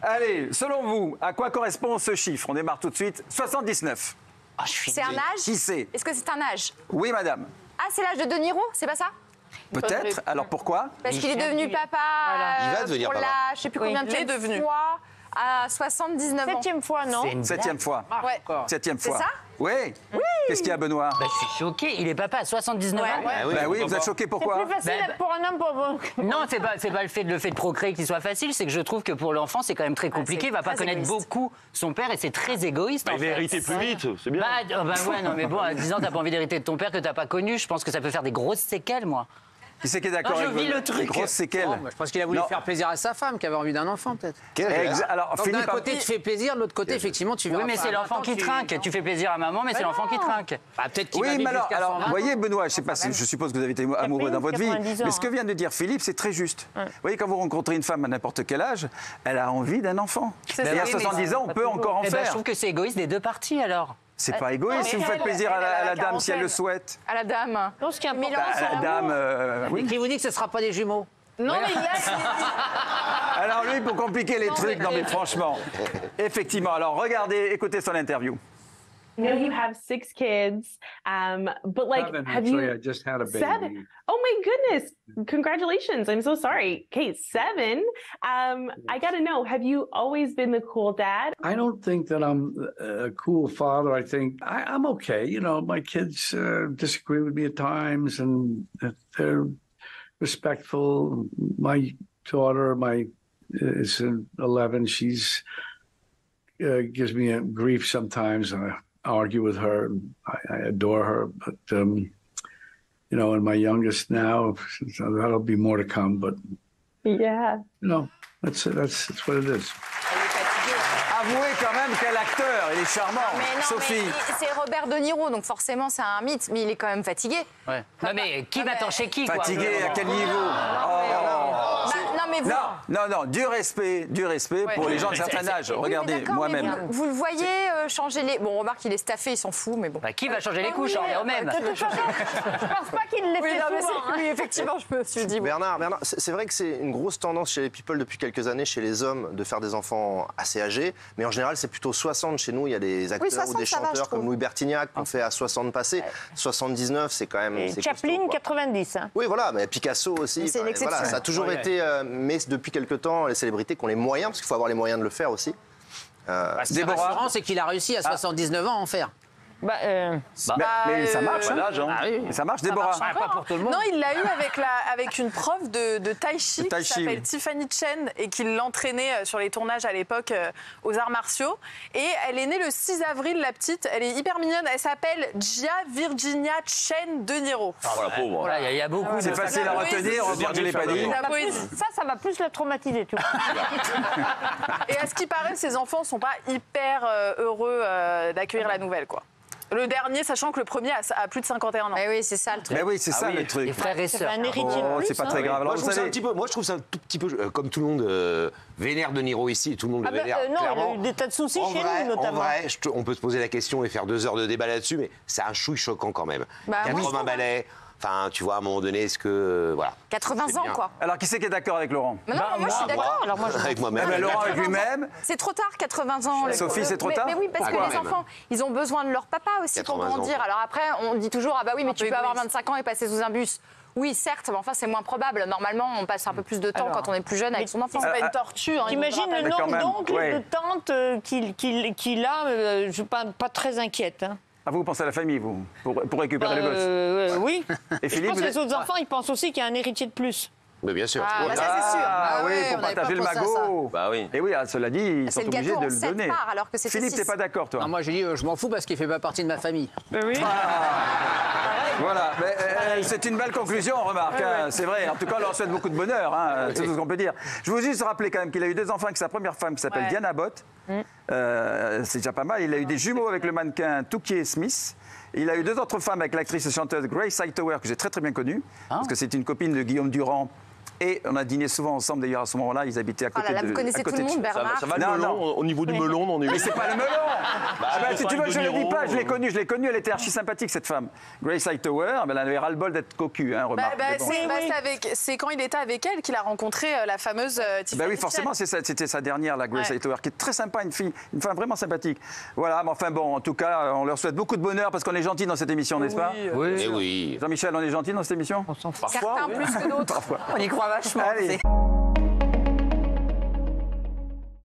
Allez, selon vous, à quoi correspond ce chiffre? On démarre tout de suite. 79. Oh, C'est un âge? Qui c'est? Est-ce que c'est un âge? Oui, madame. Ah, c'est l'âge de De Niro, c'est pas ça? Peut-être. Alors pourquoi? Parce qu'il est devenu papa. Il va devenir pour papa. Je sais plus combien de fois. À 79 ans. 7e fois, non? 7e fois. Ouais. 7e fois. C'est ça? Oui. Qu'est-ce qu'il y a, Benoît? Bah, je suis choqué, il est papa à 79 ans. Bah oui, vous êtes choqué, pourquoi? C'est plus facile Bah, pour un homme pour vous. Non, c'est pas le fait de procréer qui soit facile, c'est que je trouve que pour l'enfant, c'est quand même très compliqué. Il va pas très connaître égoïste. beaucoup son père et c'est très égoïste. Il va hériter plus vite, c'est bien. Ouais, non, mais bon, à 10 ans, t'as pas envie d'hériter de ton père que t'as pas connu. Je pense que ça peut faire des grosses séquelles, moi. Qui c'est qui est d'accord Non, je avec vis vous? le truc. Les grosses séquelles. Non, je pense qu'il a voulu Non. faire plaisir à sa femme, qui avait envie d'un enfant, peut-être. Alors, Donc d'un Philippe, côté, tu fais plaisir, de l'autre côté, effectivement, tu Oui, verras mais pas. c'est l'enfant qui trinque. Tu fais plaisir à maman, mais c'est l'enfant qui trinque. Bah, peut-être qu'il oui, va mais vivre alors, jusqu'à 120 vous voyez, Benoît, je sais pas, je suppose que vous avez été amoureux dans votre vie, 90 ans, mais ce que vient de dire Philippe, c'est très juste. Vous voyez, quand vous rencontrez une femme à n'importe quel âge, elle a envie d'un enfant. Et à 70 ans, on peut encore en Eh ben, je faire. trouve que c'est égoïste des deux parties, alors. C'est pas égoïste si vous faites plaisir à la dame si elle le souhaite. À la dame. Non, ce qui est important, Mélange. c'est La dame, oui. Qui vous dit que ce ne sera pas des jumeaux? Non, mais Alors lui, pour compliquer les trucs, non mais franchement. Effectivement, alors regardez, écoutez son interview. I know you have 6 kids, but like, Seven, have actually. you I just had a baby. 7? Oh my goodness! Congratulations! I'm so sorry. Okay, 7. I gotta know, have you always been the cool dad? I don't think that I'm a cool father. I think I'm okay. You know, my kids disagree with me at times, and they're respectful. My daughter, is 11. She's gives me a grief sometimes. I argue with her. I adore her, but you know, and my youngest now, that'll be more to come. But Yeah. you know, that's what it is. Avouez quand même quel acteur, il est charmant. Mais non, Sophie. mais c'est Robert De Niro, donc forcément c'est un mythe, mais il est quand même fatigué. Ouais. Non, mais qui va-t'en chez qui, quoi? Fatigué à quel niveau? Non, mais vous... Non, du respect pour les gens de certain âge. Oui, mais Regardez, d'accord, moi-même. mais Vous le voyez changer les... Bon, remarque, il est staffé, il s'en fout, mais bon. Bah, qui va changer les couches? On revient au même. De toute façon, je pense pas qu'il l'ait fait non, mais souvent. oui, effectivement, je me suis dit... bon. Bernard, c'est vrai que c'est une grosse tendance chez les people depuis quelques années, chez les hommes, de faire des enfants assez âgés. Mais en général, c'est plutôt 60 chez nous. Il y a des acteurs 60, ou des ça va, je chanteurs trouve. comme Louis Bertignac qu'on fait à 60 passés. 79, c'est quand même. Et c'est Chaplin, costaud, quoi. 90. Hein. Oui, voilà, mais Picasso aussi. Mais c'est une exception. Voilà, ça a toujours été, mais depuis quelque temps, les célébrités qui ont les moyens, parce qu'il faut avoir les moyens de le faire aussi. Ce qui est rassurant, c'est qu'il a réussi à 79 ans à en faire. Mais ça marche, hein. Mais ça marche, Déborah. Pas pour tout le monde. Non, il l'a eu avec une prof de tai chi tai qui chi, s'appelle oui. Tiffany Chen et qui l'entraînait sur les tournages à l'époque aux arts martiaux. Et elle est née le 6 avril, la petite. Elle est hyper mignonne. Elle s'appelle Gia Virginia Chen De Niro. Ah, la pauvre. Voilà, il y a beaucoup de... C'est facile à retenir, Oui, je ne l'ai pas dit. La poésie. Ça va plus le traumatiser, tu vois. Et à ce qui paraît, ses enfants ne sont pas hyper heureux d'accueillir la nouvelle, quoi. Le dernier, sachant que le premier a plus de 51 ans. Mais oui, c'est ça le truc. Mais oui, c'est ça le Les truc. frères et sœurs. Un héritier de Oh, plus. c'est pas hein. très grave. Alors, Moi, je vous trouve ça un savez, petit peu, moi, je trouve ça un tout petit peu, comme tout le monde vénère De Niro ici, et tout le monde Ah le ben, vénère. non, il clairement. a eu des tas de soucis En chez vrai, nous, notamment. En vrai, on peut se poser la question et faire 2 heures de débat là-dessus, mais c'est un chouille choquant quand même. Bah, moi, je 80 trouve, balais, enfin, tu vois, à un moment donné, est-ce que... voilà. 80 C'est ans, bien. quoi. alors qui c'est qui est d'accord avec Laurent? Mais non, moi, je suis d'accord. Alors, moi, Avec Eh moi-même. ben, Laurent avec lui-même. C'est trop tard, 80 ans. Sophie, c'est trop tard Mais oui, parce que Pourquoi les même enfants, ils ont besoin de leur papa aussi pour 80 ans. grandir. Alors après, on dit toujours, ah bah oui, mais tu peu peux avoir égoïste. 25 ans et passer sous un bus. Oui, certes, mais enfin, c'est moins probable. Normalement, on passe un peu plus de temps quand on est plus jeune avec son enfant. C'est pas une tortue. Hein, T'imagines le Mais quand nombre même, d'oncles ouais. et de tantes qu'il a, je suis pas très inquiète. Hein. Ah, vous pensez à la famille, vous, pour récupérer le gosse. Oui. Et Je Philippe, pense vous que êtes... les autres enfants, ils pensent aussi qu'il y a un héritier de plus. Mais bien sûr. Ah, bah, ça, c'est sûr. Ah oui, ouais, pour on avait partager pas le pensé à magot. Bah oui. Et oui, cela dit, ils sont C'est le obligés gâteau de en le 7 donner. parts, alors que c'était Philippe, 6. t'es pas d'accord, toi? Non, moi, j'ai dit, je m'en fous parce qu'il fait pas partie de ma famille. Oui. Voilà, mais, c'est une belle conclusion, on remarque. Hein. C'est vrai, en tout cas, on leur souhaite beaucoup de bonheur, hein, c'est tout ce qu'on peut dire. Je veux juste rappeler quand même qu'il a eu 2 enfants avec sa première femme qui s'appelle Ouais. Diana Bott. C'est déjà pas mal. Il a eu des jumeaux avec le mannequin Toukier Smith. Il a eu 2 autres femmes avec l'actrice et chanteuse Grace Hightower, que j'ai très très bien connue, parce que c'est une copine de Guillaume Durand Et on a dîné souvent ensemble, d'ailleurs, à ce moment-là, ils habitaient à côté Là, vous connaissez tout le monde, Bernard. Ça va le Non, melon, non. au niveau du melon, on est... Mais c'est pas le melon. Si tu veux, je ne le dis pas, je l'ai connue, elle était archi sympathique, cette femme. Grace Hightower, elle avait ras-le-bol d'être cocu, hein, remarque. Mais bon. C'est quand il était avec elle qu'il a rencontré la fameuse Tiffany. Oui, forcément, c'était sa dernière, la Grace Hightower, qui est très sympa, une femme vraiment sympathique. Voilà, mais enfin bon, en tout cas, on leur souhaite beaucoup de bonheur parce qu'on est gentil dans cette émission, n'est-ce pas? Oui. Jean-Michel, on est gentil dans cette émission? Certains plus que d'autres. Parfois. On y croit vachement. Allez. c'est-